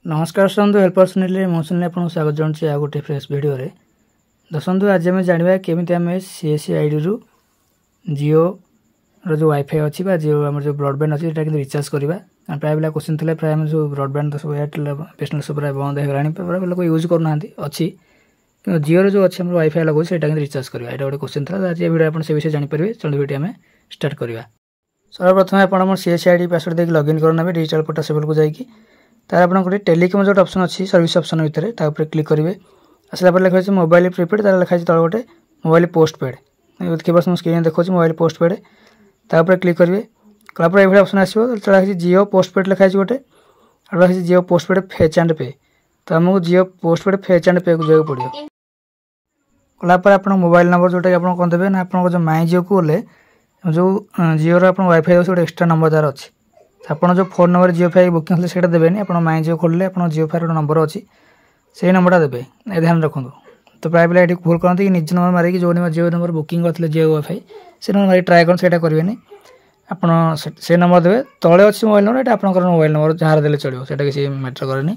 नमस्कार सन्दु हेल्पर सुनील मुझे आपको स्वागत जनाऊँ आ गोटे फ्रेश वीडियो रे दसंतु आज आम जाना केमी आम सीएससी आईडी रु जियो रो वाईफाई अच्छी जियो आम जो ब्रॉडबैंड अच्छी रिचार्ज करवा प्राय पिला क्वेश्चन थे प्राय जो ब्रॉडबैंड तो सब एयरटेल बीएसएनएल सब प्राय बंद हो प्राय लोग यूज करना अच्छी कि जियो जो अच्छे वाईफाई लगो से रिचार्ज करवा यहाँ गोटे क्वेश्चन था आज वीडियो आप विषय जानीपर चलो वीडियो आम स्टार्ट करवा सर्वप्रथम आप सीएससी आईडी पासवर्ड देकर लॉगिन करना डिजिटल पोर्टल को जाकि तार आप गोटे टेलीकम जो ऑप्शन अच्छी सर्विस ऑप्शन भितर क्लिक करेंगे आसला लिखा मोबाइल प्रीपेड तार लिखा तल गोटे मोबाइल पोस्टपेड देखिए स्क्रीन देखो मोबाइल पोस्टपेड तापर क्लिक करेंगे कलापर ये ऑप्शन आसो लिखा जियो पोस्टपेड लिखाई गोटे और लिखा जियो पोस्टपेड फेच एंड पे तो आमको जियो पोस्टपेड फेच एंड पे को जाए पड़ो कलापर आप मोबाइल नंबर जोटा आप कौन देवे ना आप जो माई जियो को गले जो जियो आप वाईफाई गोटे एक्सट्रा नंबर तार अच्छी आप जो फोन नंबर जियो फाई बुकिंग होते हैं देवेनि आप माई जियो खोलिले आप जियो फाई गोटे नंबर अच्छी से नंबरटा देवे ध्यान रखुँ तो प्राय पिला ये भूल करते कि निज नंबर मारिक जो जियो नंबर बुकिंग करते जियो वाईफाई से नंबर मारिक ट्राए कर करेंगे आप से नंबर देवे तले अच्छी मोबाइल नंबर ये आप मोबाइल नंबर जहाँ देले चलो से किसी मैटर कैनि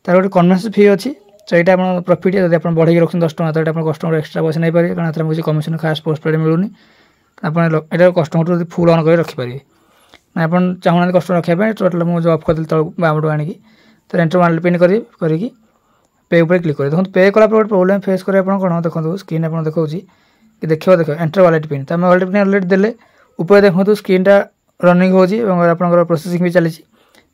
तार गोटे कन्वेंस फी अच्छी तो यहाँ आप प्रॉफिट जब आप बढ़ी रखते 10 टका तो आप कस्टमर एक्सट्रा पैसा नहीं पारे कारण किसी कमिशन खास पोस्टपेड मिलूनी आप कस्टमर फुल ऑन कर रखिपारे ना आप चाहूना कस्टमर रखापी टोटाल मुझे ऑफ करदेली तक बामटू आनिकी तो एंटर वन पिन करी पे उपर क्लिक करें देखो पे कला गोटे प्रोब्लेम फेस करें कौन देखो स्क्रीन आप देखा कि देखो देख एंटर वालेट पिन तो आम वालेट पिन अलरेडी देले ऊपर देखो स्क्रीनटा रनिंग हो प्रोसेसिंग भी चली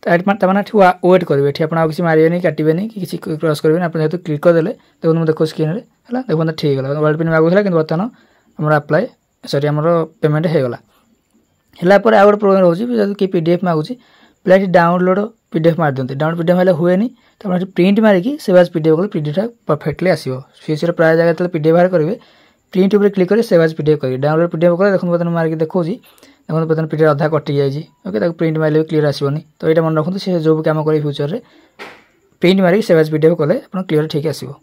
वेट करेंगे ये आप किसी मारे काटे कि किसी क्रॉस करेंगे आप जेहतु क्लिक करदे देखो देखो स्क्रीन है देखो ठीक है वालेट पिन मागुला कि बर्तमान आम अप्लाई सॉरी आम पेमेंट होगला है पर आउ गोटे प्रोब्लेम रोचे कि पीडीएफ मागुची पिला डाउनलोड पीडीएफ मार दिखते डाउनलोड पीडीएफ हेल्ले हुए तो आप प्रिंट मारिकी सेवाज पीडीएफ कले पीडीएफ परफेक्टली आसो फ्यूचर प्राय जगह जो पीडीएफ बाहर करेंगे प्रिंट उपर क्लिक करेंगे सेवाज पीडीएफ करेंगे डाउनलोड पीडीएफ कले देखो बर्तमान मारिक देखो देखो बर्तमान पीडीएफ अधा कटि जाए ओके प्रिंट मारे क्लीयर आसोनी तो यहाँ मन रखते से जो भी कम करेंगे फ्यूचर में प्रिंट मारिक सेवाज पीडीएफ कले आप क्लीयर ठीक आसो।